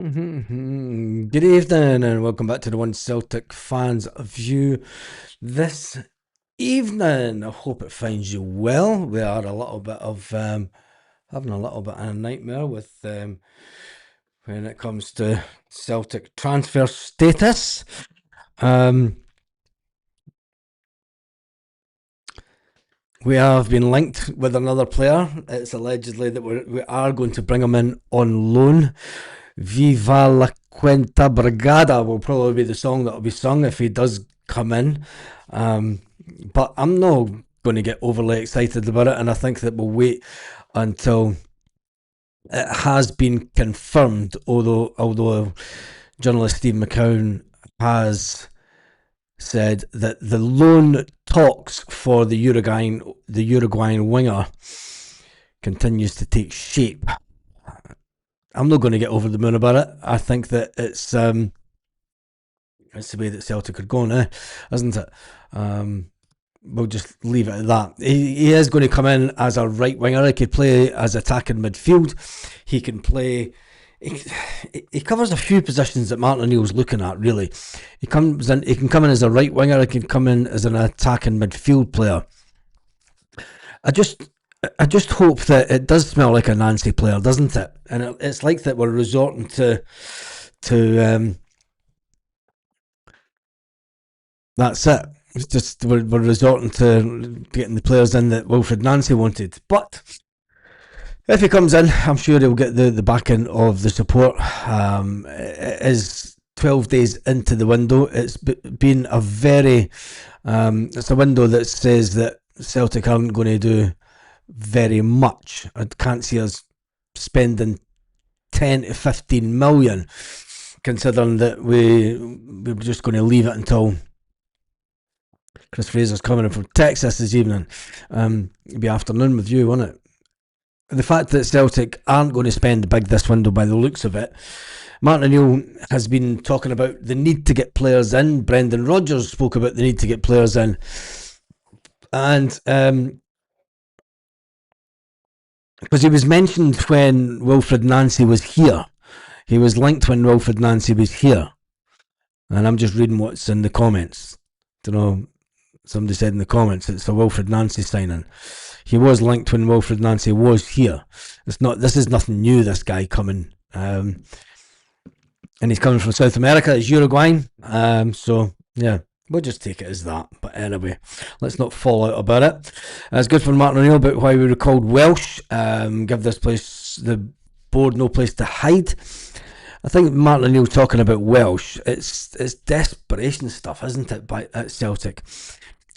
Good evening and welcome back to the One Celtic Fans View this evening. I hope it finds you well. We are a little bit of having a little bit of a nightmare with when it comes to Celtic transfer status. We have been linked with another player. It's allegedly that we are going to bring him in on loan. Viva la Cuenta Brigada will probably be the song that will be sung if he does come in. But I'm not going to get overly excited about it, and I think that we'll wait until it has been confirmed. Although journalist Steve McCown has said that the loan talks for the Uruguayan winger continues to take shape. I'm not going to get over the moon about it. I think that it's the way that Celtic are going, isn't it? We'll just leave it at that. He is going to come in as a right winger. He could play as attacking midfield. He can play. He covers a few positions that Martin O'Neill's looking at. Really, he comes in. He can come in as a right winger. He can come in as an attacking midfield player. I just hope that it does smell like a Nancy player, doesn't it? And it's like that we're resorting to that's it. It's just we're resorting to getting the players in that Wilfred Nancy wanted. But if he comes in, I'm sure he'll get the backing of the support. It is 12 days into the window. It's been a very it's a window that says that Celtic aren't going to do very much. I can't see us spending 10 to 15 million, considering that we're just going to leave it until Chris Fraser's coming in from Texas this evening. It'll be afternoon with you, won't it? The fact that Celtic aren't going to spend big this window by the looks of it. Martin O'Neill has been talking about the need to get players in. Brendan Rodgers spoke about the need to get players in. And because he was mentioned when Wilfred Nancy was here. He was linked when Wilfred Nancy was here. And I'm just reading what's in the comments. Don't know, somebody said in the comments it's a Wilfred Nancy signing. He was linked when Wilfred Nancy was here. This is nothing new, this guy coming. And he's coming from South America. He's Uruguayan. So, yeah. We'll just take it as that. But anyway, let's not fall out about it. It's good for Martin O'Neill about why we were called Welsh. Give this place, the board, no place to hide. I think Martin O'Neill talking about Welsh, it's desperation stuff, isn't it, at Celtic?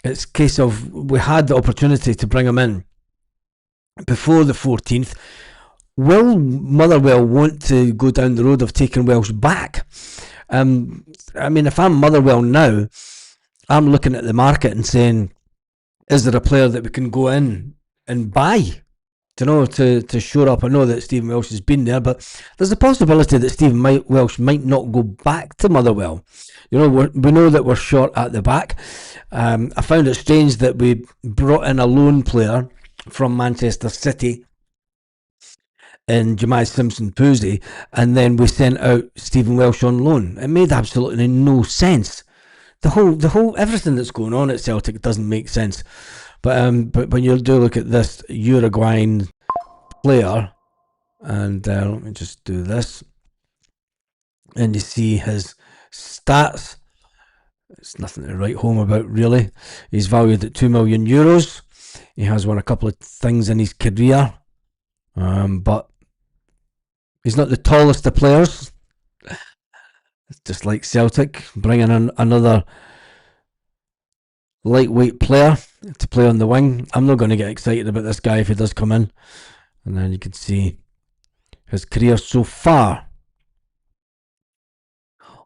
It's a case of we had the opportunity to bring him in before the 14th. Will Motherwell want to go down the road of taking Welsh back? I mean, if I'm Motherwell now, I'm looking at the market and saying, is there a player that we can go in and buy? To shore up. I know that Stephen Welsh has been there, but there's a possibility that Stephen Welsh might not go back to Motherwell. We know that we're short at the back. I found it strange that we brought in a loan player from Manchester City in Jemai Simpson-Pusey, and then we sent out Stephen Welsh on loan. It made absolutely no sense. The whole everything that's going on at Celtic doesn't make sense. But when you do look at this Uruguayan player, and let me just do this, and you see his stats, it's nothing to write home about really. He's valued at €2 million. He has won a couple of things in his career, but he's not the tallest of players. It's just like Celtic, bringing in another lightweight player to play on the wing. I'm not going to get excited about this guy if he does come in. And then you can see his career so far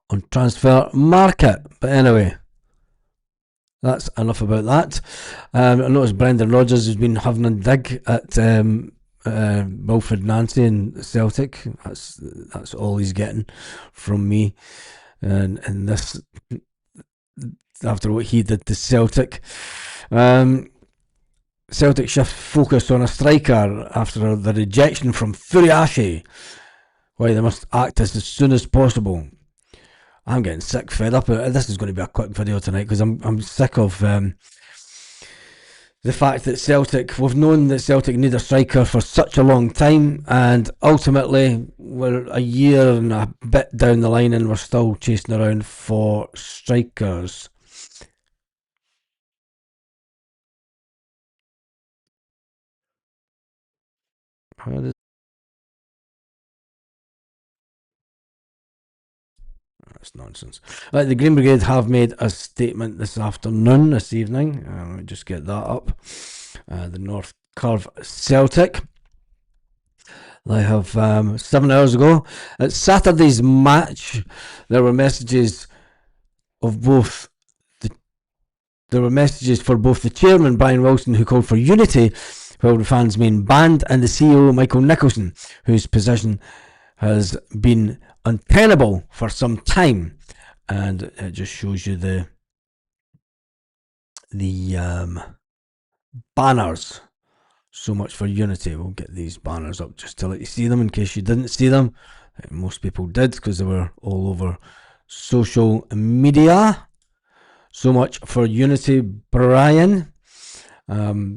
on Transfer Market. But anyway, that's enough about that. I noticed Brendan Rodgers has been having a dig at Wilfred Nancy and Celtic. That's all he's getting from me. And this, after what he did to Celtic. Celtic shift focus on a striker after the rejection from Furiashi. why they must act as soon as possible. I'm getting sick, fed up. This is going to be a quick video tonight because I'm sick of the fact that Celtic, we've known that Celtic need a striker for such a long time, and ultimately we're a year and a bit down the line and we're still chasing around for strikers. That's nonsense. The Green Brigade have made a statement this evening. Let me just get that up. The North Curve Celtic. They have 7 hours ago. At Saturday's match, there were messages of both. There were messages for both the chairman, Brian Wilson, who called for unity, while the fans remain banned, and the CEO, Michael Nicholson, whose position has been untenable for some time. And it just shows you the banners. So much for unity. We'll get these banners up just to let you see them in case you didn't see them. Most people did because they were all over social media. So much for unity, Brian. They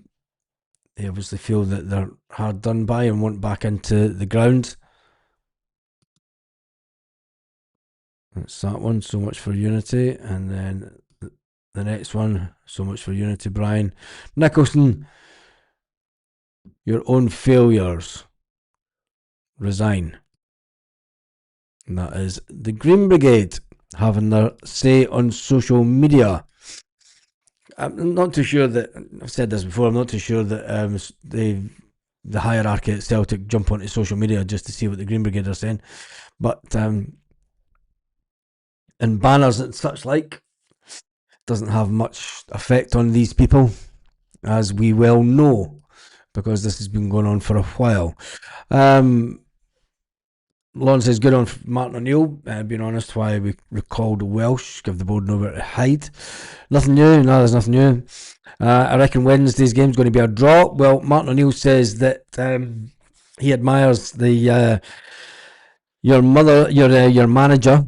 obviously feel that they're hard done by and want back into the ground. That's that one. So much for unity. And then the next one. So much for unity, Brian. Nicholson, your own failures. Resign. And that is the Green Brigade having their say on social media. I'm not too sure that, I've said this before, I'm not too sure that the hierarchy at Celtic jump onto social media just to see what the Green Brigade are saying. But and banners and such like doesn't have much effect on these people, as we well know, because this has been going on for a while. Lon says, good on Martin O'Neill. Being honest, why we recalled Welsh, give the board nowhere to hide. Nothing new. No, there's nothing new. I reckon Wednesday's game's going to be a draw. Well, Martin O'Neill says that he admires your manager,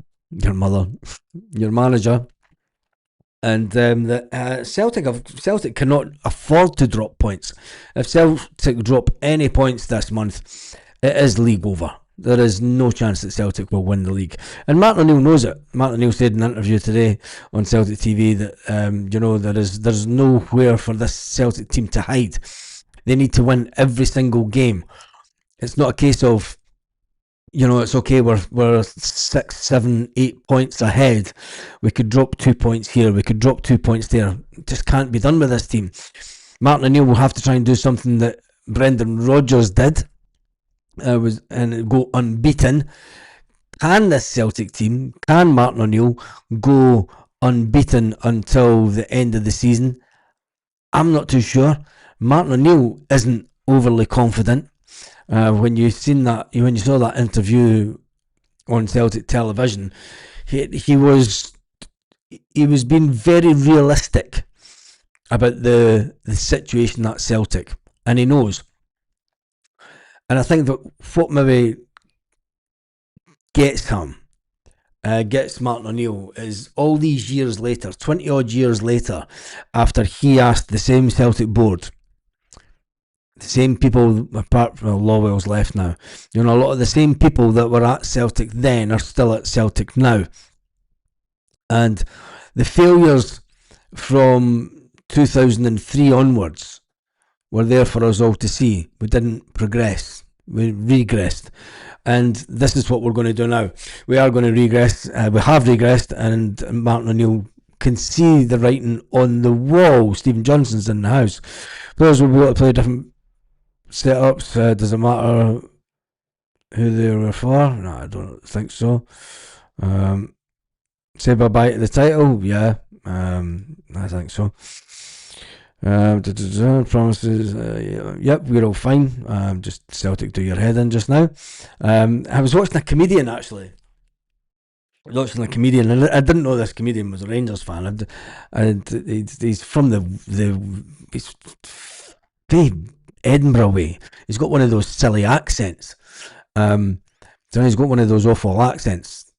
and that Celtic cannot afford to drop points. If Celtic drop any points this month, it is league over. There is no chance that Celtic will win the league. And Martin O'Neill knows it. Martin O'Neill said in an interview today on Celtic TV that there's nowhere for this Celtic team to hide. They need to win every single game. It's not a case of, it's okay, we're 6, 7, 8 points ahead. We could drop 2 points here, we could drop 2 points there. It just can't be done with this team. Martin O'Neill will have to try and do something that Brendan Rodgers did. And go unbeaten. Can this Celtic team, can Martin O'Neill go unbeaten until the end of the season? I'm not too sure. Martin O'Neill isn't overly confident. When you saw that interview on Celtic television, he was being very realistic about the situation at Celtic, and he knows. And I think that what maybe gets Martin O'Neill is all these years later, 20 odd years later, after he asked the same Celtic board, the same people, apart from Lawwell's left now, a lot of the same people that were at Celtic then are still at Celtic now. And the failures from 2003 onwards were there for us all to see. We didn't progress. We regressed. And this is what we're going to do now. We are going to regress. We have regressed, and Martin O'Neill can see the writing on the wall. Stephen Johnson's in the house. Players will be able to play different setups. Does it matter who they were for? No, I don't think so. Say bye-bye to the title? Yeah, I think so. Promises. Yep, we're all fine. Just Celtic, do your head in just now. I was watching a comedian actually. And I didn't know this comedian was a Rangers fan. He's from he's very Edinburgh way. He's got one of those silly accents. So he's got one of those awful accents,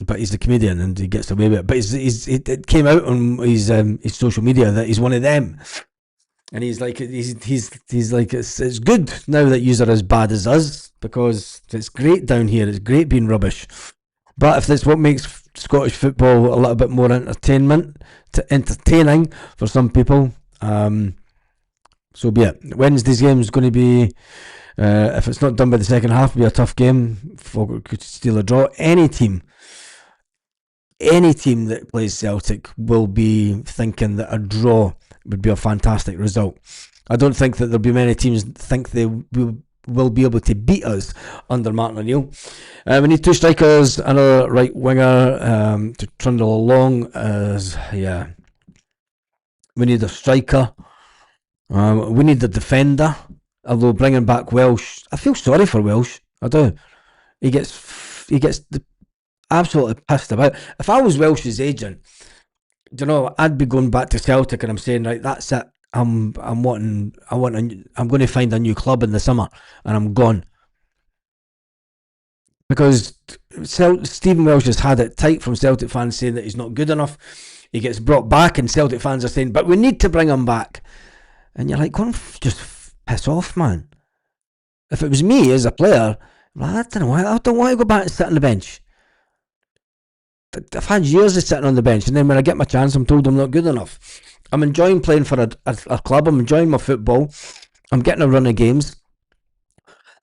but he's a comedian and he gets away with it. But it came out on his social media that he's one of them. And he's like, it's good now that yous are as bad as us, because it's great down here. It's great being rubbish. But if that's what makes Scottish football a little bit more entertaining for some people, so be it. Wednesday's game is going to be, if it's not done by the second half, it'll be a tough game. Folk could steal a draw. Any team that plays Celtic will be thinking that a draw would be a fantastic result. I don't think that there'll be many teams that think they will be able to beat us under Martin O'Neill. We need two strikers, another right winger to trundle along. We need a striker. We need a defender. Although bringing back Welsh, I feel sorry for Welsh. I do. He gets absolutely pissed about. If I was Welsh's agent, I'd be going back to Celtic and I'm saying, right, that's it. I'm going to find a new club in the summer and I'm gone. Because Stephen Welsh has had it tight from Celtic fans saying that he's not good enough. He gets brought back and Celtic fans are saying, but we need to bring him back. And you're like, go on, just piss off, man. If it was me as a player, I don't want to go back and sit on the bench. I've had years of sitting on the bench, and then when I get my chance, I'm told I'm not good enough. I'm enjoying playing for a club. I'm enjoying my football. I'm getting a run of games.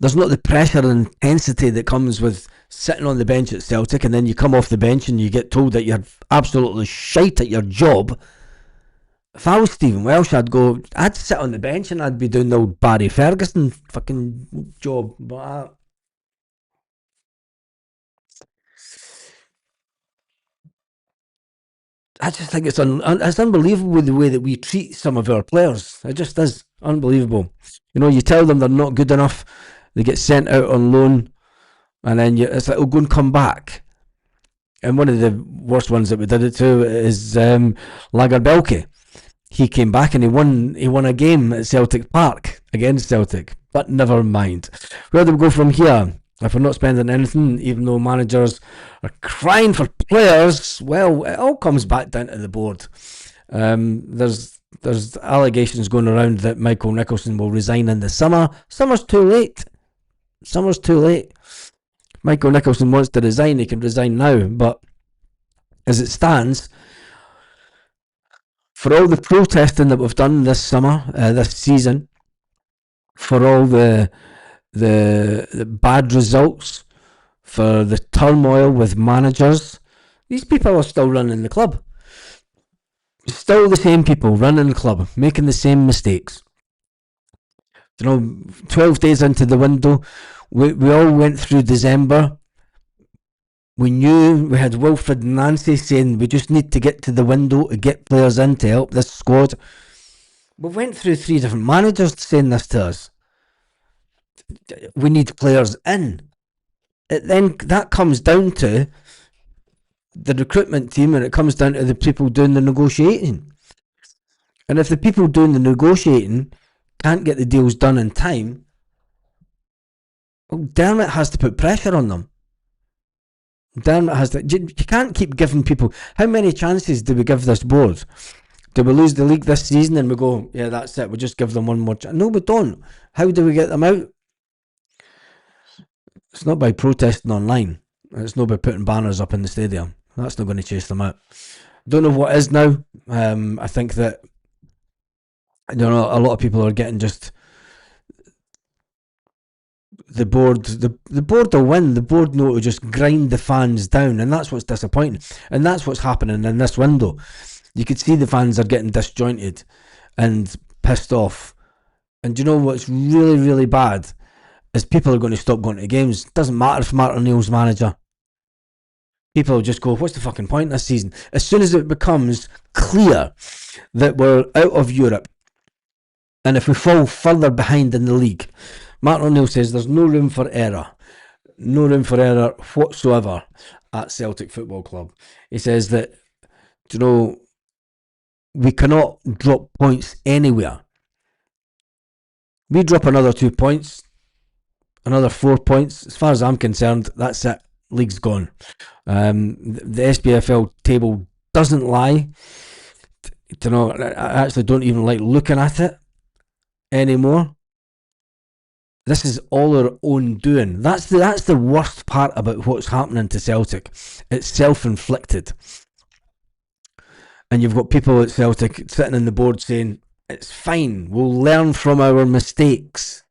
There's not the pressure and intensity that comes with sitting on the bench at Celtic, and then you come off the bench and you get told that you're absolutely shite at your job. If I was Stephen Welsh, I'd sit on the bench and I'd be doing the old Barry Ferguson fucking job. But I just think it's unbelievable the way that we treat some of our players. It just is unbelievable. You tell them they're not good enough, they get sent out on loan, and then it's like, go and come back. And one of the worst ones that we did it to is Lagerbelke. He came back and he won a game at Celtic Park against Celtic. But never mind. Where do we go from here? If we're not spending anything, even though managers are crying for players, well, it all comes back down to the board. There's allegations going around that Michael Nicholson will resign in the summer. Summer's too late. Michael Nicholson wants to resign, he can resign now, but as it stands, for all the protesting that we've done this summer, this season, for all the bad results, for the turmoil with managers, these people are still running the club. Still the same people running the club, making the same mistakes. 12 days into the window, we all went through December. We knew we had Wilfred and Nancy saying we just need to get to the window to get players in to help this squad. We went through 3 different managers saying this to us. We need players in. Then that comes down to the recruitment team, and it comes down to the people doing the negotiating. And if the people doing the negotiating can't get the deals done in time, well, Dermot has to put pressure on them. Dermot has to. You can't keep giving people. How many chances do we give this board? Do we lose the league this season and we go, yeah, that's it, we'll just give them one more chance? No, we don't. How do we get them out? It's not by protesting online. It's not by putting banners up in the stadium. That's not going to chase them out. Don't know what is now. I think that a lot of people are getting just the board. The board will win. The board know to just grind the fans down, and that's what's disappointing. And that's what's happening in this window. You could see the fans are getting disjointed and pissed off. And do you know what's really, really bad? Is people are going to stop going to games. Doesn't matter if Martin O'Neill's manager. People will just go, what's the fucking point this season? As soon as it becomes clear that we're out of Europe, and if we fall further behind in the league, Martin O'Neill says there's no room for error. No room for error whatsoever at Celtic Football Club. He says that, we cannot drop points anywhere. We drop another 2 points, another 4 points. As far as I'm concerned, that's it. League's gone. The SPFL table doesn't lie. I actually don't even like looking at it anymore. This is all our own doing. That's the worst part about what's happening to Celtic. It's self-inflicted. And you've got people at Celtic sitting on the board saying, it's fine, we'll learn from our mistakes.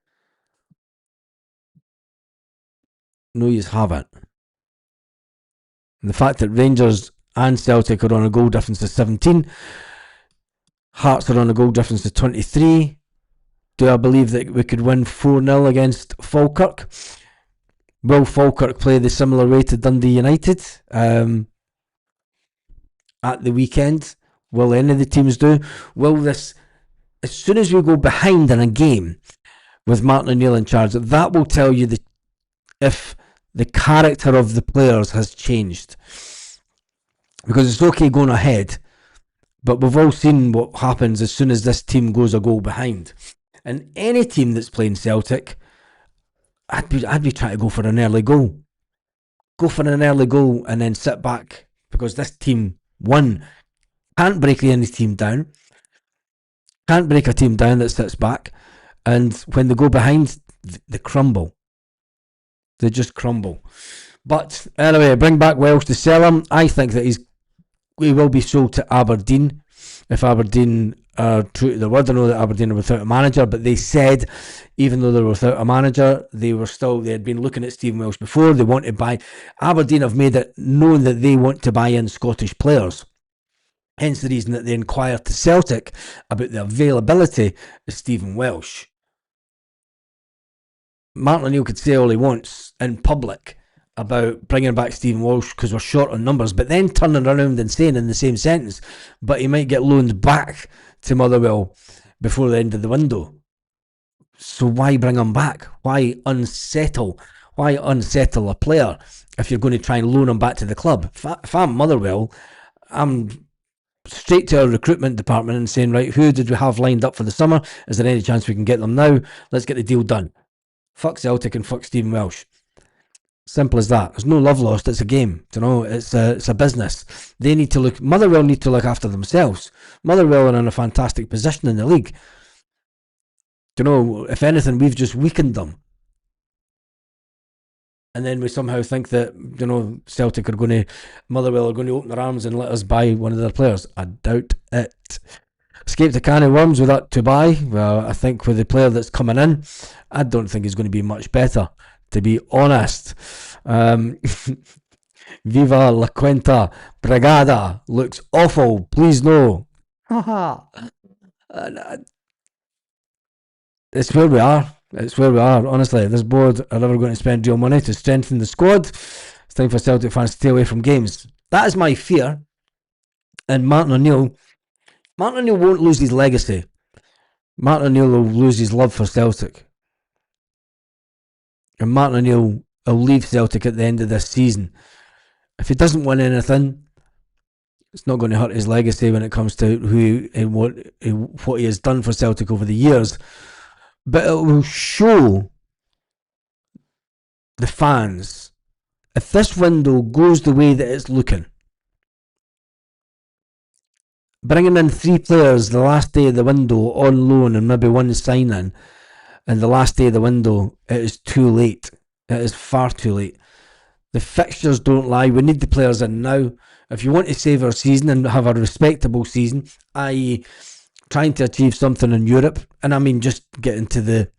No, you haven't. And the fact that Rangers and Celtic are on a goal difference of 17, Hearts are on a goal difference of 23. Do I believe that we could win 4-0 against Falkirk? Will Falkirk play the similar way to Dundee United at the weekend? Will any of the teams do? Will this, as soon as we go behind in a game with Martin O'Neill in charge, that will tell you if the character of the players has changed. Because it's okay going ahead, but we've all seen what happens as soon as this team goes a goal behind. And any team that's playing Celtic, I'd be trying to go for an early goal. Go for an early goal and then sit back, because this team, one, can't break any team down. Can't break a team down that sits back. And when they go behind, they crumble. They just crumble. But anyway, bring back Welsh to sell him. I think that he will be sold to Aberdeen if Aberdeen are true to their word. I know that Aberdeen are without a manager, but they said even though they were without a manager, they had been looking at Stephen Welsh before. They want to buy. Aberdeen have made it known that they want to buy in Scottish players. Hence the reason that they inquired to Celtic about the availability of Stephen Welsh. Martin O'Neill could say all he wants in public about bringing back Stephen Welsh because we're short on numbers, but then turning around and saying in the same sentence, but he might get loaned back to Motherwell before the end of the window. So why bring him back? Why unsettle a player if you're going to try and loan him back to the club? If I'm Motherwell, I'm straight to our recruitment department and saying, right, who did we have lined up for the summer? Is there any chance we can get them now? Let's get the deal done. Fuck Celtic and fuck Stephen Welsh. Simple as that. There's no love lost. It's a game. It's a business. Motherwell need to look after themselves. Motherwell are in a fantastic position in the league. If anything, we've just weakened them. And then we somehow think that, Celtic Motherwell are going to open their arms and let us buy one of their players. I doubt it. Escaped a can of worms with that to buy. Well, I think with the player that's coming in, I don't think he's going to be much better, to be honest. Viva La Quinta Brigada looks awful. Please no. It's where we are. Honestly, this board are never going to spend real money to strengthen the squad. It's time for Celtic fans to stay away from games. That is my fear. And Martin O'Neill won't lose his legacy. Martin O'Neill will lose his love for Celtic. And Martin O'Neill will leave Celtic at the end of this season. If he doesn't win anything, it's not going to hurt his legacy when it comes to who and what he has done for Celtic over the years. But it will show the fans, if this window goes the way that it's looking, bringing in 3 players the last day of the window on loan and maybe one signing, and the last day of the window, it is too late. It is far too late. The fixtures don't lie. We need the players in now. If you want to save our season and have a respectable season, i.e. trying to achieve something in Europe, and I mean just get into the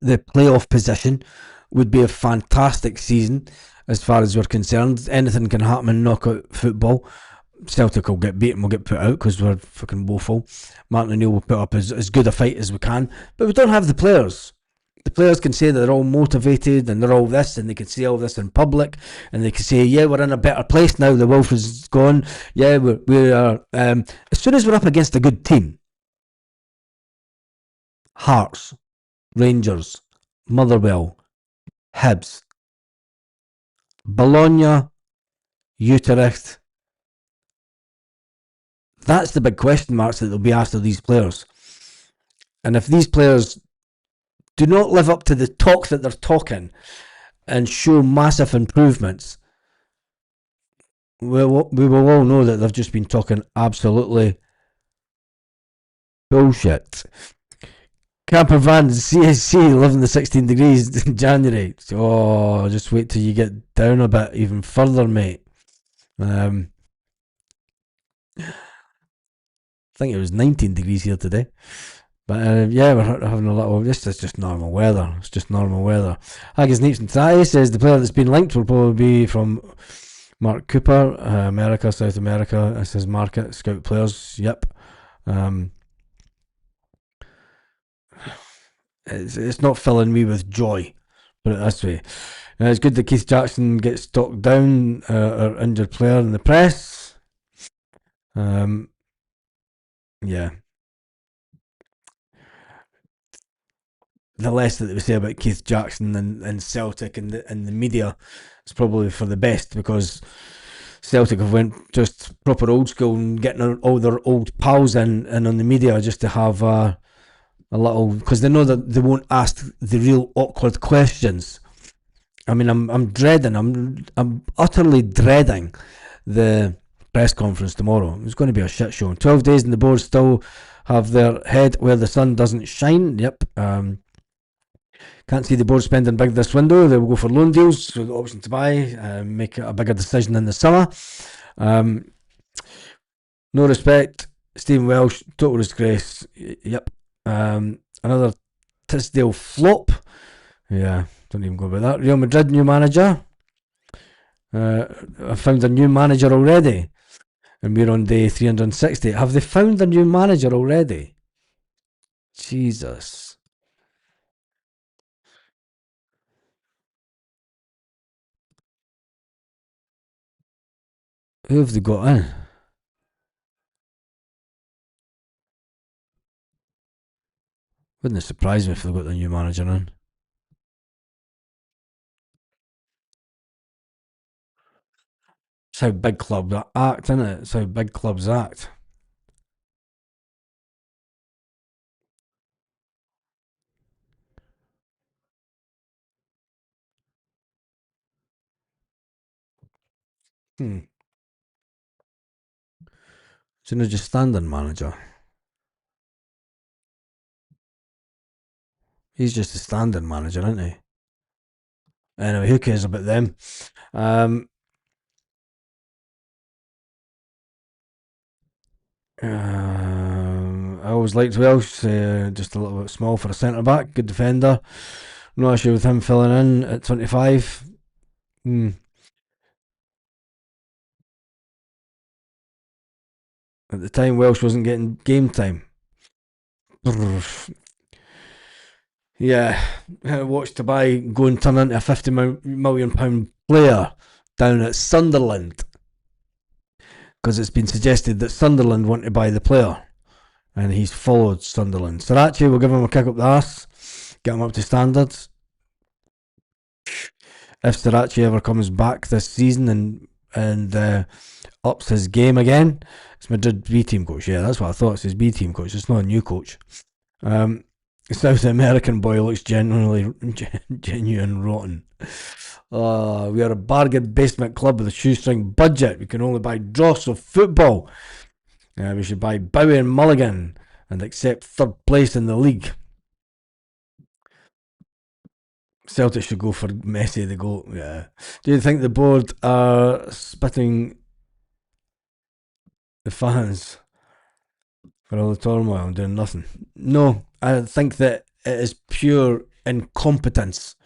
playoff position, would be a fantastic season as far as we're concerned. Anything can happen in knockout football. Celtic will get beaten, we'll get put out because we're fucking woeful. Martin O'Neill will put up as good a fight as we can, but we don't have the players. The players can say that they're all motivated and they're all this, and they can say all this in public, and they can say, yeah, we're in a better place now, the Wolf is gone, yeah, we are. As soon as we're up against a good team, Hearts, Rangers, Motherwell, Hibs, Bologna, Utrecht, that's the big question marks that will be asked of these players. And if these players do not live up to the talk that they're talking and show massive improvements, we will all know that they've just been talking absolutely bullshit. Camper van CSC living the 16 degrees in January. Oh, just wait till you get down a bit even further, mate. I think it was 19 degrees here today. But yeah, we're having a little. This is just normal weather. It's just normal weather. Haggis Neeps and Ty says the player that's been linked will probably be from Mark Cooper, America, South America. This is market scout players. Yep. It's not filling me with joy, put it this way. It's good that Keith Jackson gets talked down, or injured player in the press. Yeah. The less that we say about Keith Jackson and Celtic and the media is probably for the best, because Celtic have went just proper old school and getting all their old pals in and on the media just to have a little, because they know that they won't ask the real awkward questions. I mean, I'm utterly dreading the press conference tomorrow. It's going to be a shit show. 12 days and the board still have their head where the sun doesn't shine. Yep. Can't see the board spending big this window. They will go for loan deals with the option to buy, make a bigger decision in the summer. No respect. Stephen Welsh, total disgrace. Yep. Another Tisdale flop. Yeah, don't even go about that. Real Madrid new manager. I found a new manager already, and we're on day 360. Have they found a new manager already? Jesus. Who have they got in? Wouldn't it surprise me if they've got the new manager in? It's how big clubs act, isn't it? It's how big clubs act. Hmm. So he's just standing manager. He's just a standing manager, isn't he? Anyway, who cares about them? I always liked Welsh, just a little bit small for a centre back, good defender. No issue with him filling in at 25. At the time, Welsh wasn't getting game time. Yeah, watch to buy go and turn into a £50 million player down at Sunderland, because it's been suggested that Sunderland want to buy the player, and he's followed Sunderland. Sriracha will give him a kick up the arse, get him up to standards. If Sriracha ever comes back this season and ups his game again, it's Madrid B team coach. Yeah, that's what I thought. It's his B team coach. It's not a new coach. South American boy looks genuine rotten. We are a bargain basement club with a shoestring budget. We can only buy dross of football. We should buy Bowie and Mulligan and accept third place in the league. Celtic should go for Messi the goal. Yeah. Do you think the board are spitting the fans for all the turmoil and doing nothing? No, I think that it is pure incompetence.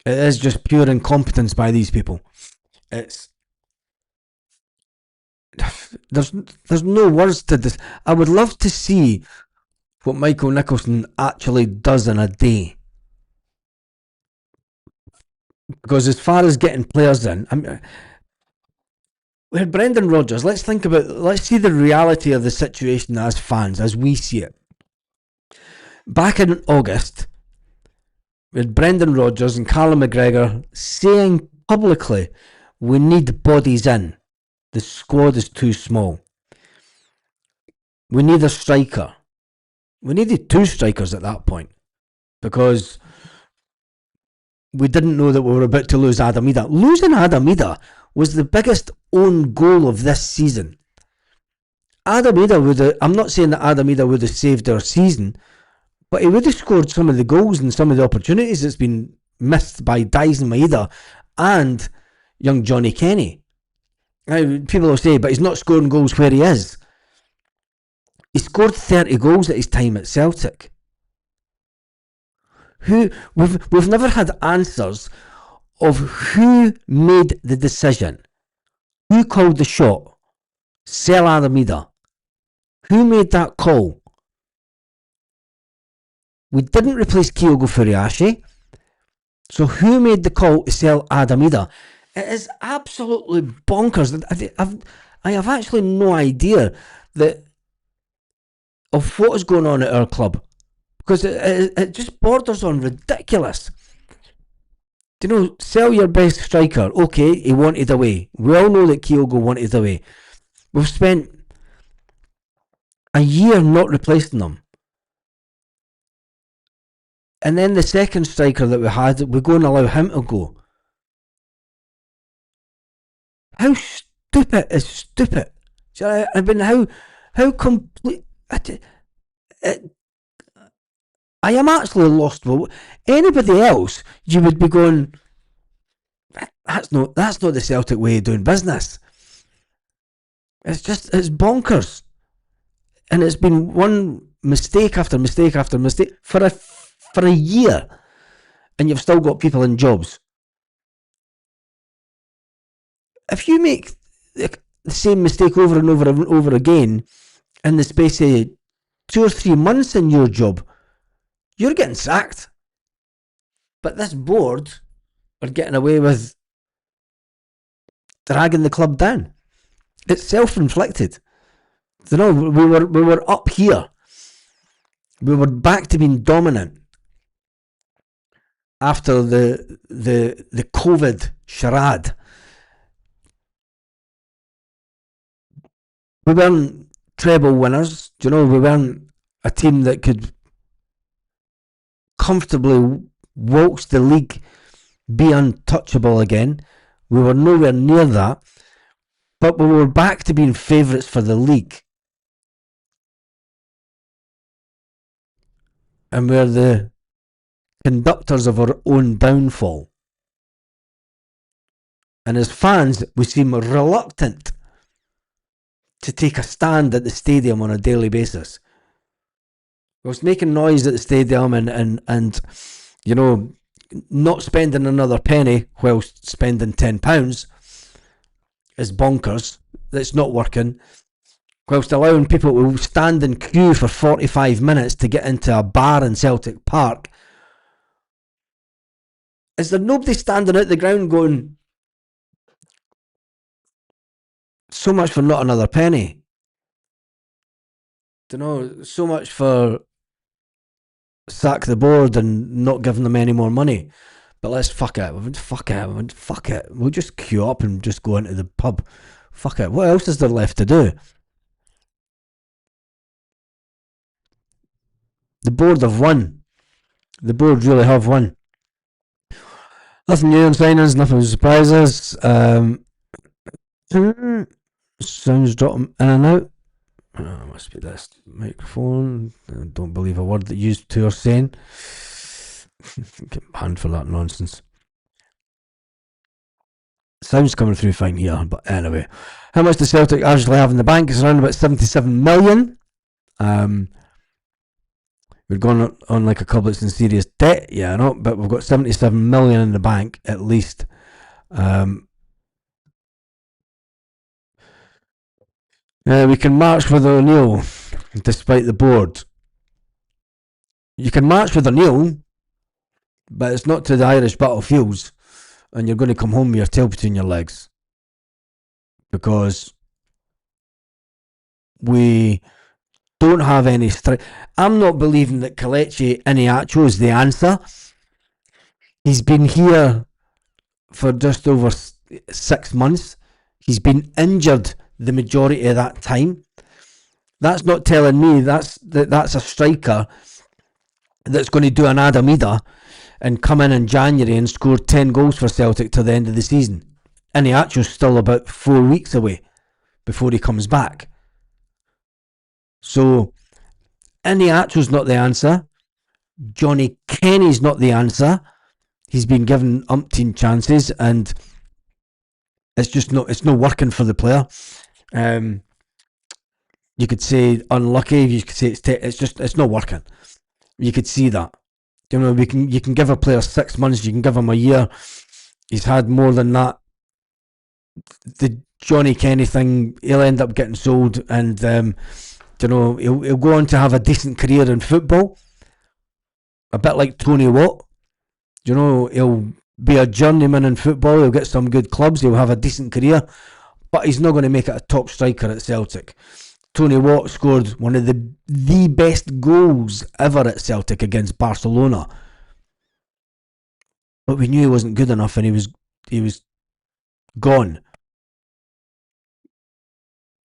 It is just pure incompetence by these people. There's no words to this. I would love to see what Michael Nicholson actually does in a day. Because as far as getting players in, we had Brendan Rodgers. Let's see the reality of the situation as fans, as we see it. Back in August, we had Brendan Rodgers and Callum McGregor saying publicly, we need bodies in. The squad is too small. We need a striker. We needed two strikers at that point. because we didn't know that we were about to lose Adam Idah. Losing Adam Idah was the biggest own goal of this season. Adam Idah would have, I'm not saying that Adam Idah would have saved our season, but he would have scored some of the goals and some of the opportunities that's been missed by Dyson Maeda and young Johnny Kenny. Now, people will say, but he's not scoring goals where he is. He scored 30 goals at his time at Celtic. We've never had answers of who made the decision, who called the shot, sell Adam Idah. Who made that call? We didn't replace Kyogo Furiashi, so who made the call to sell Adam Idah? It is absolutely bonkers. I have actually no idea of what is going on at our club, because it just borders on ridiculous. Do you know, sell your best striker. Okay, he wanted away. We all know that Kyogo wanted away. We've spent a year not replacing them. And then the second striker that we had, we go and allow him to go. How stupid is stupid? I mean, how complete... I am actually lost. Well, anybody else, you would be going, that's not the Celtic way of doing business. It's bonkers. And it's been one mistake after mistake after mistake for a year, and you've still got people in jobs. If you make the same mistake over and over and over again in the space of 2 or 3 months in your job, you're getting sacked. But this board are getting away with dragging the club down. It's self-inflicted. You know, we were up here. We were back to being dominant after the COVID charade. We weren't treble winners. You know, we weren't a team that could comfortably waltz the league, be untouchable again. We were nowhere near that. But we were back to being favourites for the league. And we're the conductors of our own downfall. And as fans, we seem reluctant to take a stand at the stadium on a daily basis. I was making noise at the stadium and you know, not spending another penny whilst spending £10 is bonkers. That's not working. Whilst allowing people to stand in queue for 45 minutes to get into a bar in Celtic Park. Is there nobody standing out the ground going, so much for not another penny? You know, so much for sack the board and not giving them any more money. But let's fuck it. We'll just queue up and just go into the pub. Fuck it. What else is there left to do? The board have won. The board really have won. Nothing new on signings, nothing surprises. Sounds dropping in and out. Must be this microphone. I don't believe a word that you two are saying. Get banned for that nonsense. Sounds coming through fine here, but anyway. How much does Celtic actually have in the bank? It's around about 77 million. We're going on like a couple that's in serious debt, yeah, I know, but we've got 77 million in the bank at least. We can march with O'Neill despite the board. You can march with O'Neill, but it's not to the Irish battlefields, and you're going to come home with your tail between your legs, because we don't have any strength. I'm not believing that Kelechi Iheanacho is the answer. He's been here for just over 6 months. He's been injured the majority of that time. That's not telling me that's a striker that's going to do an Adam Ida and come in January and score 10 goals for Celtic till the end of the season. Ignacio's still about 4 weeks away before he comes back. So Ignacio's not the answer. Johnny Kenny's not the answer. He's been given umpteen chances and it's not working for the player. You could say unlucky. You could say it's not working. You could see that. You can give a player 6 months. You can give him a year. He's had more than that. The Johnny Kenny thing, he'll end up getting sold, and he'll go on to have a decent career in football. A bit like Tony Watt. He'll be a journeyman in football. He'll get some good clubs. He'll have a decent career, but he's not going to make it a top striker at Celtic. Tony Watt scored one of the best goals ever at Celtic against Barcelona, but we knew he wasn't good enough, and he was gone.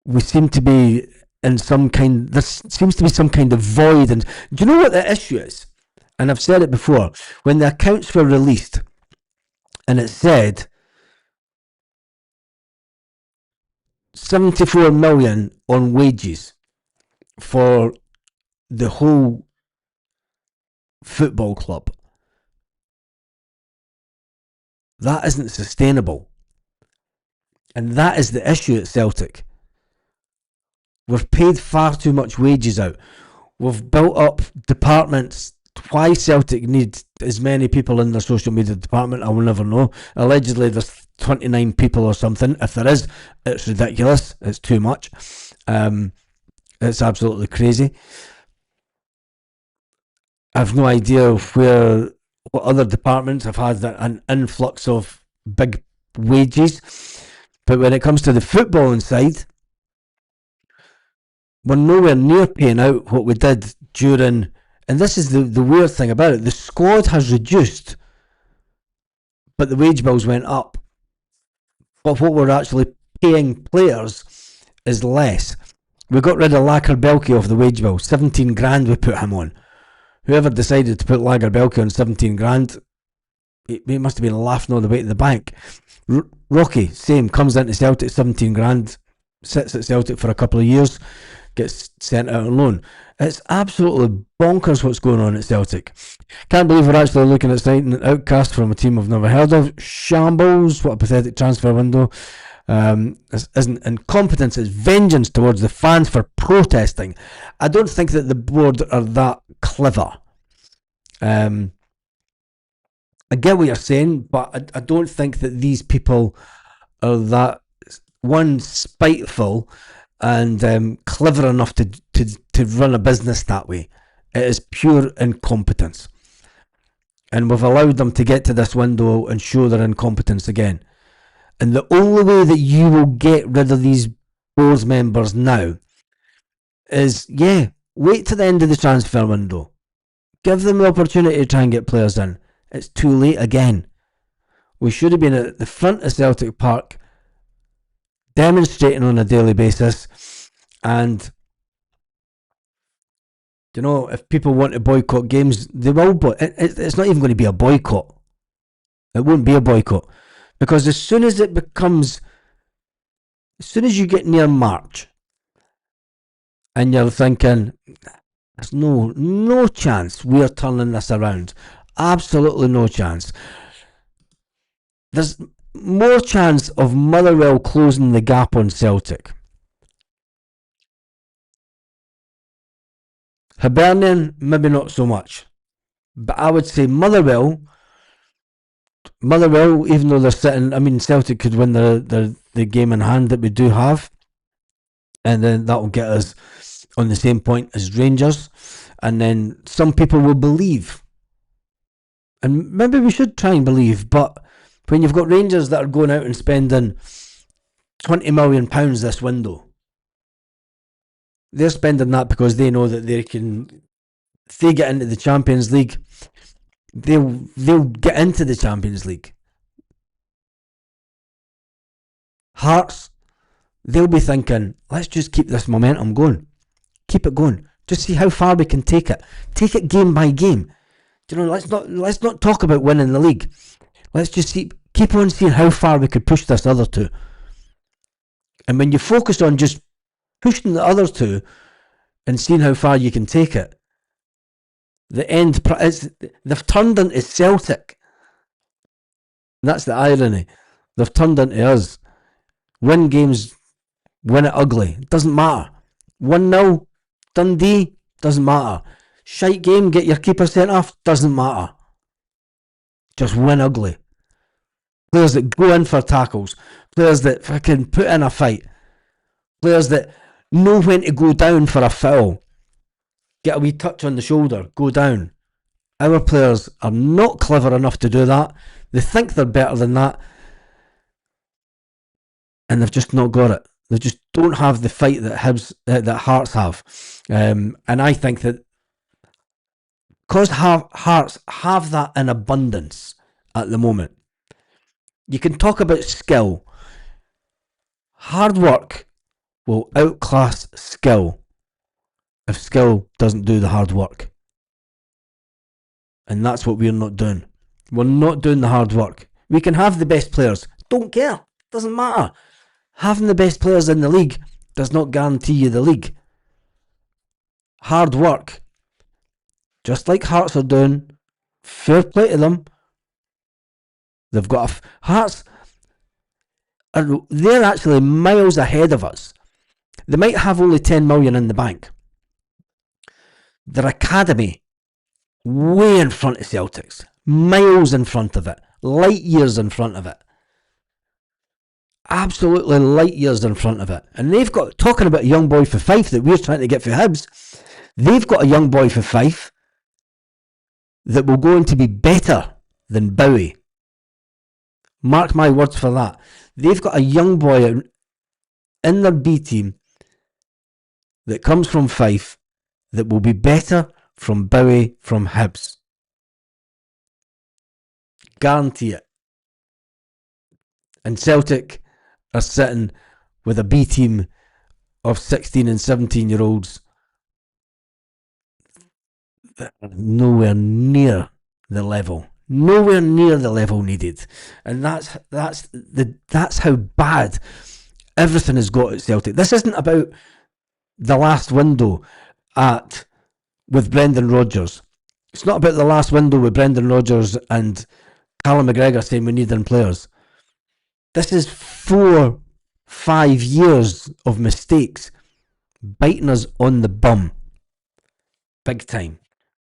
We seem to be in there seems to be some kind of void, and do you know what the issue is? And I've said it before, when the accounts were released and it said 74 million on wages for the whole football club, that isn't sustainable. And that is the issue at Celtic. We've paid far too much wages out. We've built up departments. Why Celtic need as many people in their social media department, I will never know. Allegedly there's 29 people or something. If there is, it's ridiculous. It's too much. It's absolutely crazy. I've no idea what other departments have had an influx of big wages. But when it comes to the footballing side, we're nowhere near paying out what we did during, and this is the weird thing about it, the squad has reduced, but the wage bills went up. But what we're actually paying players is less. We got rid of Laquintana off the wage bill. 17 grand we put him on. Whoever decided to put Laquintana on 17 grand, it must have been laughing all the way to the bank. Rocky, same, comes into Celtic, 17 grand, sits at Celtic for a couple of years, gets sent out on loan. It's absolutely bonkers what's going on at Celtic. Can't believe we're actually looking at signing an outcast from a team I've never heard of. Shambles, what a pathetic transfer window. This isn't incompetence, it's vengeance towards the fans for protesting. I don't think that the board are that clever. I get what you're saying, but I don't think that these people are that, one, spiteful and clever enough to run a business that way. It is pure incompetence. And we've allowed them to get to this window and show their incompetence again. And the only way that you will get rid of these board members now is, wait to the end of the transfer window. Give them the opportunity to try and get players in. It's too late again. We should have been at the front of Celtic Park demonstrating on a daily basis, and if people want to boycott games, they will. It's not even going to be a boycott. It won't be a boycott, because as soon as you get near March and you're thinking there's no chance we're turning this around, absolutely no chance. There's more chance of Motherwell closing the gap on Celtic. Hibernian, maybe not so much. But I would say Motherwell, even though they're sitting, Celtic could win the game in hand that we do have, and then that will get us on the same point as Rangers, and then some people will believe, and maybe we should try and believe, but when you've got Rangers that are going out and spending £20 million this window, they're spending that because they know that if they get into the Champions League, they'll get into the Champions League. Hearts, they'll be thinking, let's just keep this momentum going. Keep it going. Just see how far we can take it. Take it game by game. Let's not talk about winning the league. Let's just keep on seeing how far we could push this other two. And when you focus on just pushing the other two and seeing how far you can take it, the end is they've turned into Celtic. And that's the irony. They've turned into us. Win games, win it ugly. It doesn't matter. 1-0, Dundee, doesn't matter. Shite game, get your keeper sent off, doesn't matter. Just win ugly. Players that go in for tackles. Players that fucking put in a fight. Players that know when to go down for a foul. Get a wee touch on the shoulder, go down. Our players are not clever enough to do that. They think they're better than that. And they've just not got it. They just don't have the fight that Hearts have. And I think that because Hearts have that in abundance at the moment, you can talk about skill. Hard work will outclass skill if skill doesn't do the hard work. And that's what we're not doing. We're not doing the hard work. We can have the best players. Don't care. Doesn't matter. Having the best players in the league does not guarantee you the league. Hard work. Just like Hearts are doing. Fair play to them. They've got Hearts. They're actually miles ahead of us. They might have only 10 million in the bank. Their academy, way in front of Celtic's. Miles in front of it. Light years in front of it. Absolutely light years in front of it. And they've got, talking about a young boy for Fife that we're trying to get for Hibs, they've got a young boy for Fife that will go on to be better than Bowie. Mark my words for that. They've got a young boy in their B team that comes from Fife that will be better from Bowie from Hibs. Guarantee it. And Celtic are sitting with a B team of 16 and 17 year olds that are nowhere near the level. Nowhere near the level needed. And that's how bad everything has got at Celtic. This isn't about the last window with Brendan Rodgers. It's not about the last window with Brendan Rodgers and Callum McGregor saying we need them players. This is 4-5 years of mistakes biting us on the bum. Big time.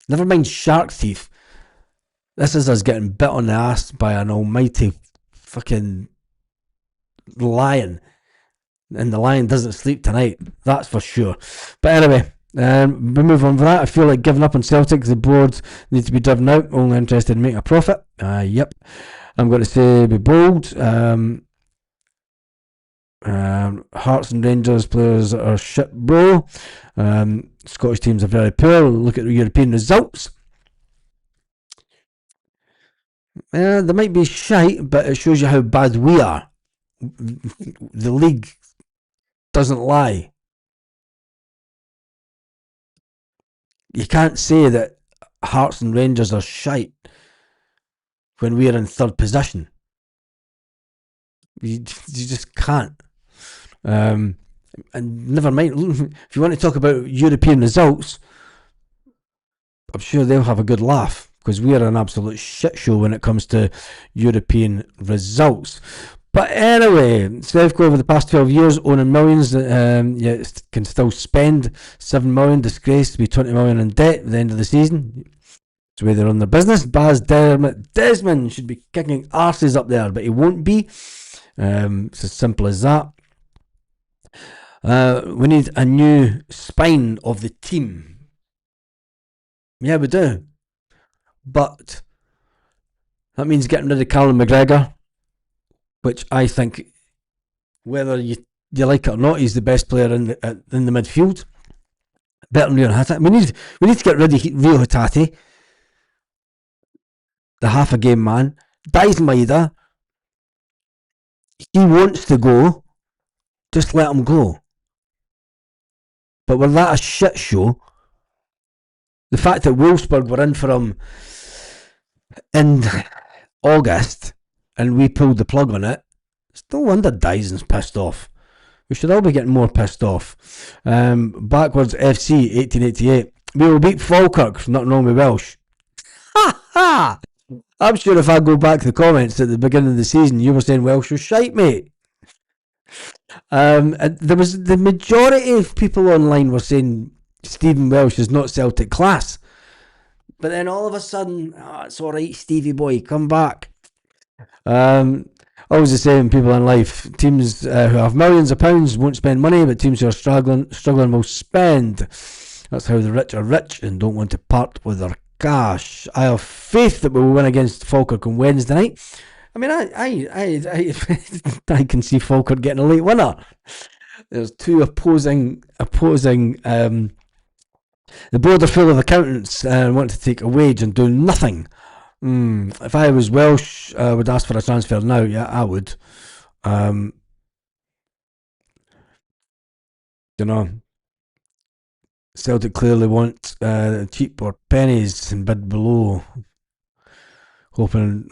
Never mind Shark Thief. This is us getting bit on the ass by an almighty fucking lion. And the lion doesn't sleep tonight. That's for sure. But anyway, we move on from that. I feel like giving up on Celtic. The board needs to be driven out. Only interested in making a profit. Yep. I'm going to say be bold. Hearts and Rangers players are shit, bro. Scottish teams are very poor. Look at the European results. They might be shite, but it shows you how bad we are. The league doesn't lie. You can't say that Hearts and Rangers are shite when we're in third position. You just can't. And never mind, if you want to talk about European results, I'm sure they'll have a good laugh, because we're an absolute shit show when it comes to European results. But anyway, Sevco over the past 12 years owning millions, can still spend 7 million, disgrace to be 20 million in debt at the end of the season. It's the way they run their business. Baz Desmond should be kicking arses up there, but he won't be. It's as simple as that. We need a new spine of the team. Yeah, we do. But that means getting rid of Callum McGregor, which I think, whether you like it or not, he's the best player in the midfield. Better than Rio Hatate. We need to get rid of Rio Hatate, the half a game man. Dies Maida. He wants to go. Just let him go. But we're that a shit show. The fact that Wolfsburg were in for him in August and we pulled the plug on it, it's no wonder Dyson's pissed off. We should all be getting more pissed off. Backwards FC 1888. We will beat Falkirk, not wrong with Welsh. Ha ha! I'm sure if I go back to the comments at the beginning of the season, you were saying Welsh was shite, mate. There was the majority of people online were saying Stephen Welsh is not Celtic class. But then all of a sudden, it's all right, Stevie boy, come back. Always the same people in life. Teams who have millions of pounds won't spend money, but teams who are struggling will spend. That's how the rich are rich and don't want to part with their cash. I have faith that we will win against Falkirk on Wednesday night. I mean, I can see Falkirk getting a late winner. There's two opposing. The board are full of accountants and want to take a wage and do nothing. If I was Welsh, I would ask for a transfer now. Yeah, I would. Celtic clearly want cheap or pennies and bid below. Hoping,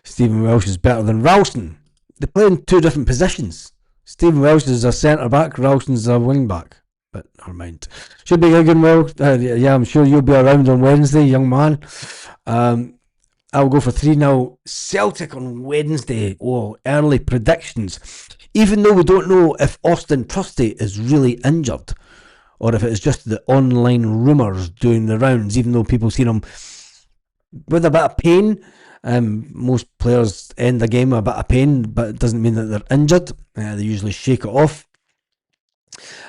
Stephen Welsh is better than Ralston. They play in two different positions. Stephen Welsh is a centre back, Ralston's a wing back. But never mind. Should be going well. Yeah, I'm sure you'll be around on Wednesday, young man. I'll go for 3-0 Celtic on Wednesday. Early predictions. Even though we don't know if Austin Trusty is really injured or if it's just the online rumours doing the rounds, even though people seen him with a bit of pain. Most players end the game with a bit of pain, but it doesn't mean that they're injured. They usually shake it off.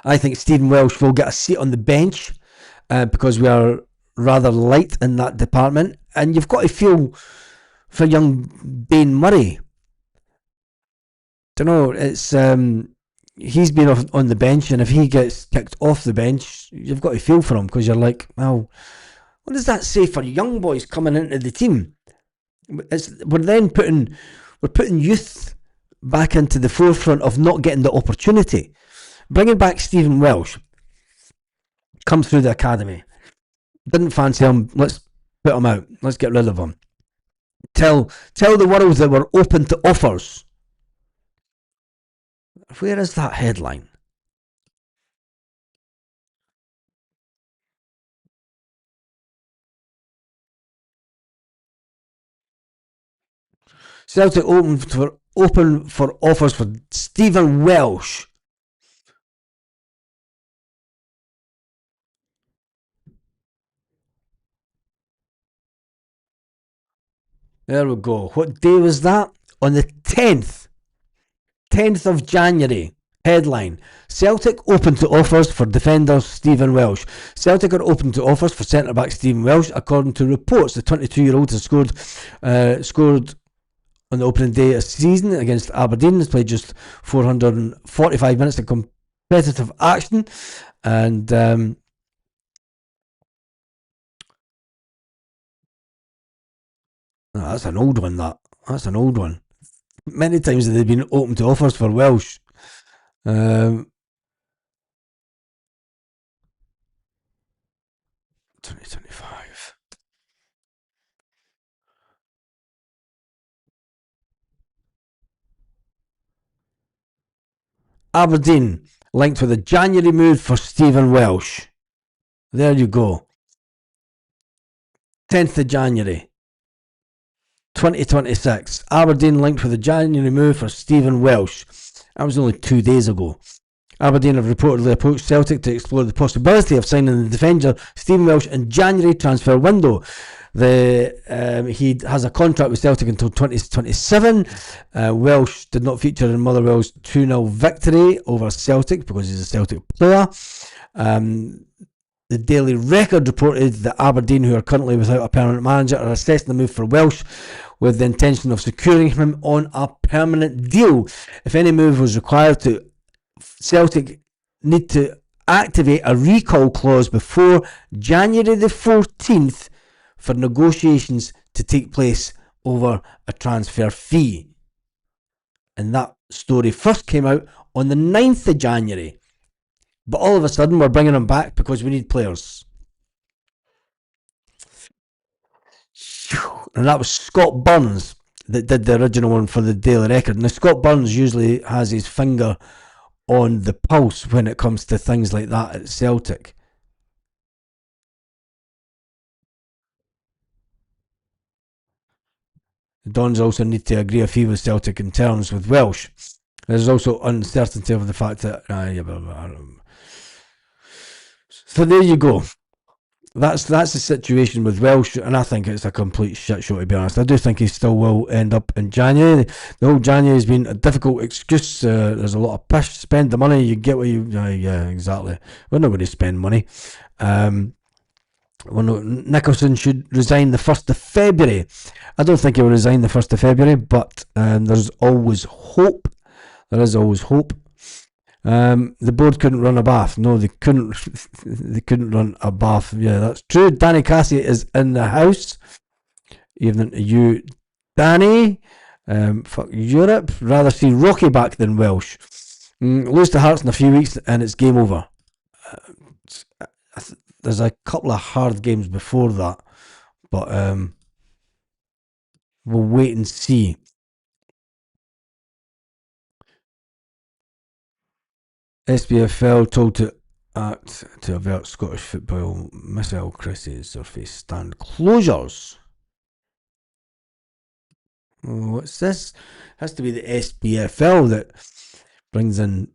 I think Stephen Welsh will get a seat on the bench because we are rather light in that department. And you've got to feel for young Bain Murray. It's he's been on the bench, and if he gets kicked off the bench, you've got to feel for him because you're like, well, what does that say for young boys coming into the team? We're putting youth back into the forefront of not getting the opportunity. Bringing back Stephen Welsh, come through the academy. Didn't fancy him. Let's put him out. Let's get rid of him. Tell the world that we're open to offers. Where is that headline? Celtic open for offers for Stephen Welsh. There we go. What day was that? On the 10th. 10th of January. Headline: Celtic open to offers for defender Stephen Welsh. Celtic are open to offers for centre-back Stephen Welsh. According to reports, the 22-year-old has scored on the opening day of the season against Aberdeen. Has played just 445 minutes of competitive action. And that's an old one, That's an old one. Many times they've been open to offers for Welsh. 2025. Aberdeen linked with a January move for Stephen Welsh. There you go. 10th of January 2026. Aberdeen linked with a January move for Stephen Welsh. That was only 2 days ago. Aberdeen have reportedly approached Celtic to explore the possibility of signing the defender Stephen Welsh in January transfer window. He has a contract with Celtic until 2027. Welsh did not feature in Motherwell's 2-0 victory over Celtic because he's a Celtic player. The Daily Record reported that Aberdeen, who are currently without a permanent manager, are assessing the move for Welsh with the intention of securing him on a permanent deal. If any move was required, Celtic need to activate a recall clause before January the 14th for negotiations to take place over a transfer fee. And that story first came out on the 9th of January. But all of a sudden, we're bringing him back because we need players. And that was Scott Burns that did the original one for the Daily Record. Now, Scott Burns usually has his finger on the pulse when it comes to things like that at Celtic. The Dons also need to agree if he was Celtic in terms with Welsh. There's also uncertainty over the fact that. So there you go. That's the situation with Welsh, and I think it's a complete shit show, to be honest. I do think he still will end up in January. The whole January has been a difficult excuse. There's a lot of pish. Spend the money, you get what you. Yeah, exactly. We're not going to spend money. Nicholson should resign the 1st of February. I don't think he will resign the 1st of February, but there's always hope. There is always hope. The board couldn't run a bath. No, they couldn't. They couldn't run a bath. Yeah, that's true. Danny Cassie is in the house. Evening to you, Danny. Fuck Europe. Rather see Rocky back than Welsh. Lose to Hearts in a few weeks and it's game over. There's a couple of hard games before that, but we'll wait and see. SPFL told to act to avert Scottish football missile crisis surface stand closures. What's this? Has to be the SPFL that brings in.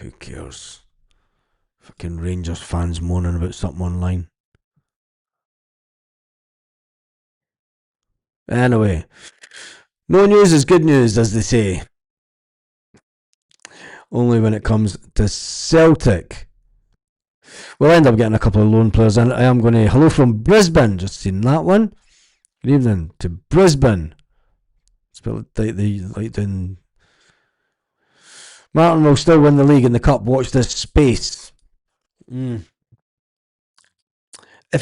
Who cares? Fucking Rangers fans moaning about something online. Anyway, no news is good news, as they say. Only when it comes to Celtic. We'll end up getting a couple of loan players in. I am going to. Hello from Brisbane. Just seen that one. Good evening to Brisbane. Spelled like doing. Martin will still win the league and the cup. Watch this space. If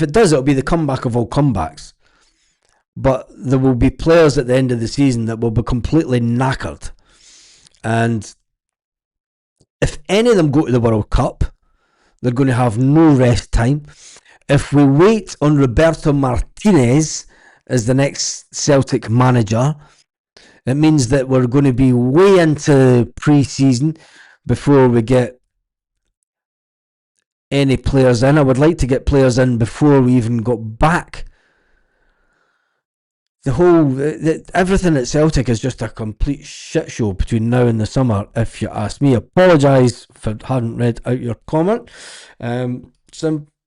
it does, it'll be the comeback of all comebacks. But there will be players at the end of the season that will be completely knackered. And if any of them go to the World Cup, they're going to have no rest time. If we wait on Roberto Martinez as the next Celtic manager, it means that we're going to be way into pre-season before we get any players in. I would like to get players in before we even got back. Everything at Celtic is just a complete shit show between now and the summer, if you ask me. Apologise for hadn't read out your comment.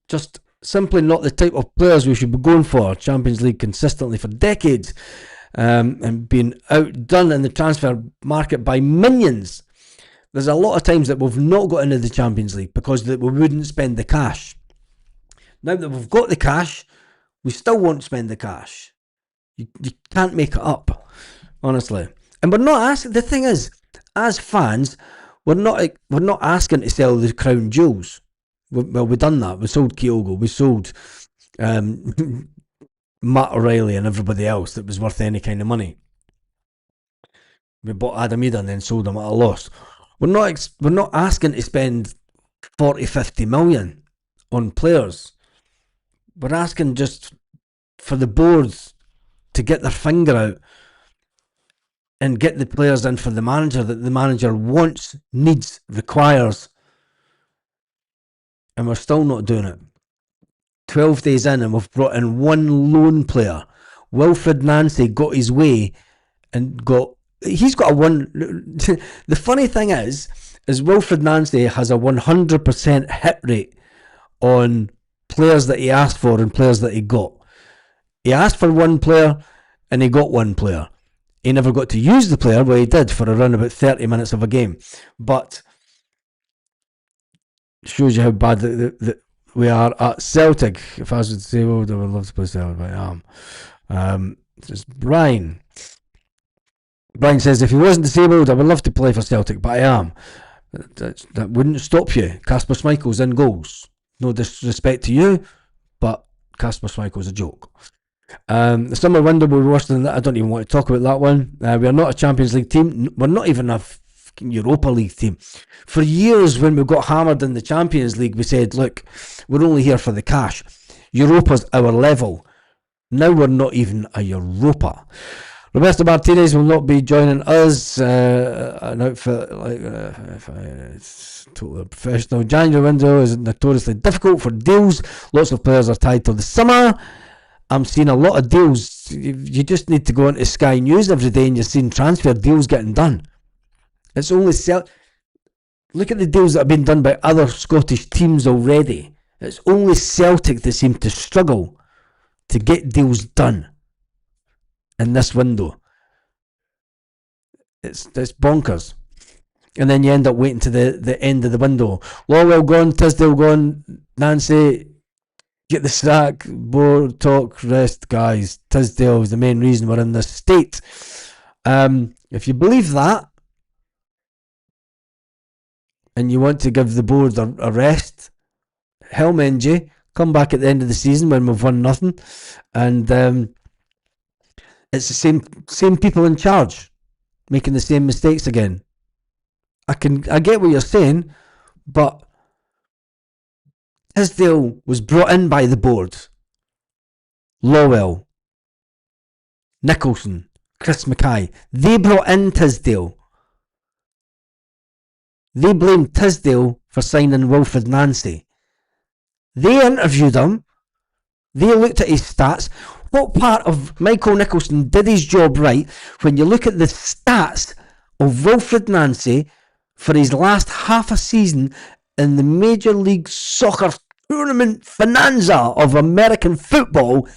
Just simply not the type of players we should be going for. Champions League consistently for decades, and being outdone in the transfer market by minions. There's a lot of times that we've not got into the Champions League because we wouldn't spend the cash. Now that we've got the cash, we still won't spend the cash. You can't make it up, honestly. And we're not asking. The thing is, as fans, we're not asking to sell the crown jewels. Well, we've done that. We sold Kyogo. We sold Matt O'Reilly and everybody else that was worth any kind of money. We bought Adam Ida and then sold him at a loss. We're not asking to spend 40, 50 million on players. We're asking just for the boards to get their finger out and get the players in for the manager that the manager wants, needs, requires. And we're still not doing it. 12 days in and we've brought in one loan player. Wilfred Nancy got his way and he's got a one. The funny thing is Wilfred Nancy has a 100% hit rate on players that he asked for and players that he got. He asked for one player and he got one player. He never got to use the player, well, he did for around about 30 minutes of a game. But shows you how bad that we are at Celtic. If I was disabled, I would love to play Celtic, but I am. This is Brian. Brian says, if he wasn't disabled, I would love to play for Celtic, but I am. That wouldn't stop you. Kasper Schmeichel's in goals. No disrespect to you, but Kasper Schmeichel's a joke. The summer window will be worse than that. I don't even want to talk about that one. We are not a Champions League team. We're not even a Europa League team. For years, when we got hammered in the Champions League, we said, look, we're only here for the cash. Europa's our level. Now we're not even a Europa. Roberto Martinez will not be joining us. An outfit like it's totally professional. January window is notoriously difficult for deals. Lots of players are tied till the summer. I'm seeing a lot of deals. You just need to go into Sky News every day and you're seeing transfer deals getting done. It's only look at the deals that have been done by other Scottish teams already. It's only Celtic that seem to struggle to get deals done in this window. It's bonkers. And then you end up waiting to the end of the window. Lowell gone, Tisdale gone, Nancy, get the sack, board, talk, rest, guys. Tisdale is the main reason we're in this state. If you believe that, and you want to give the board a rest, hell Menji, come back at the end of the season when we've won nothing, and it's the same people in charge making the same mistakes again. I get what you're saying, but Tisdale was brought in by the board. Lowell, Nicholson, Chris Mackay, they brought in Tisdale. They blamed Tisdale for signing Wilfred Nancy. They interviewed him. They looked at his stats. What part of Michael Nicholson did his job right when you look at the stats of Wilfred Nancy for his last half a season in the Major League Soccer tournament finanza of American football?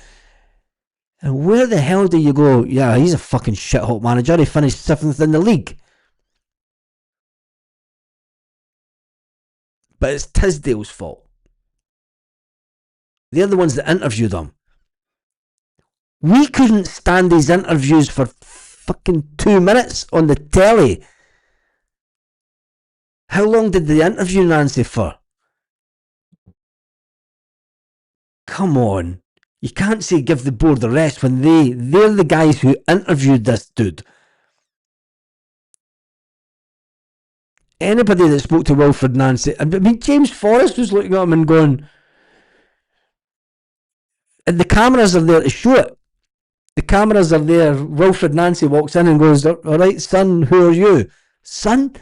And where the hell do you go? Yeah, he's a fucking shit-hot manager. He finished 7th in the league. But it's Tisdale's fault. They're the ones that interviewed him. We couldn't stand his interviews for fucking 2 minutes on the telly. How long did they interview Nancy for? Come on. You can't say give the board the rest when they're the guys who interviewed this dude. Anybody that spoke to Wilfred Nancy, I mean, James Forrest was looking at him and going, and the cameras are there to show it. The cameras are there. Wilfred Nancy walks in and goes, all right, son, who are you? Son?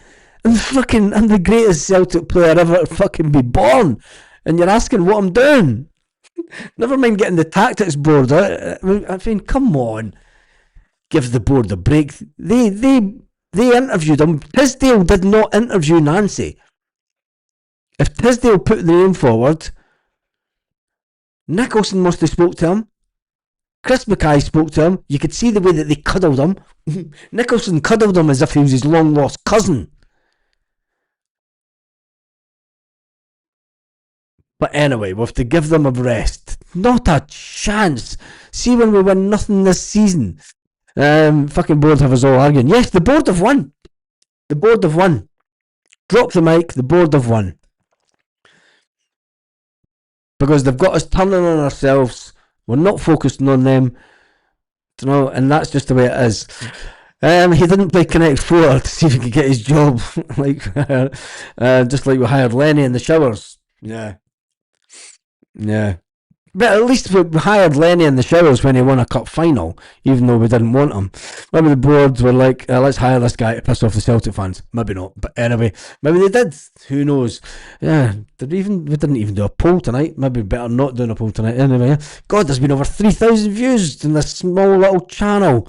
I'm the greatest Celtic player ever fucking be born. And you're asking what I'm doing. Never mind getting the tactics board. I mean, come on. Give the board a break. They interviewed him. Tisdale did not interview Nancy. If Tisdale put the name forward, Nicholson must have spoke to him. Chris Mackay spoke to him. You could see the way that they cuddled him. Nicholson cuddled him as if he was his long lost cousin. But anyway, we have to give them a rest. Not a chance. See when we win nothing this season. Fucking board have us all arguing. Yes, the board have won. The board have won. Drop the mic, the board have won. Because they've got us turning on ourselves. We're not focusing on them. You know, and that's just the way it is. He didn't play Connect 4 to see if he could get his job. Just like we hired Lenny in the showers. Yeah. But at least we hired Lenny in the showers when he won a cup final, even though we didn't want him. Maybe the board were like, let's hire this guy to piss off the Celtic fans. Maybe not. But anyway, maybe they did. Who knows? Yeah, we didn't even do a poll tonight. Maybe better not doing a poll tonight. Anyway, God, there's been over 3,000 views in this small little channel.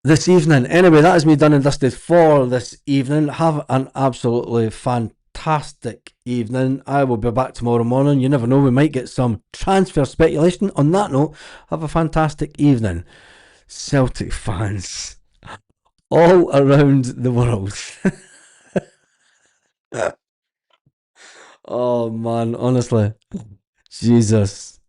This evening. Anyway, that is me done and dusted for this evening. Have an absolutely fantastic evening. I will be back tomorrow morning. You never know, we might get some transfer speculation. On that note, have a fantastic evening. Celtic fans all around the world. Oh man, honestly. Jesus.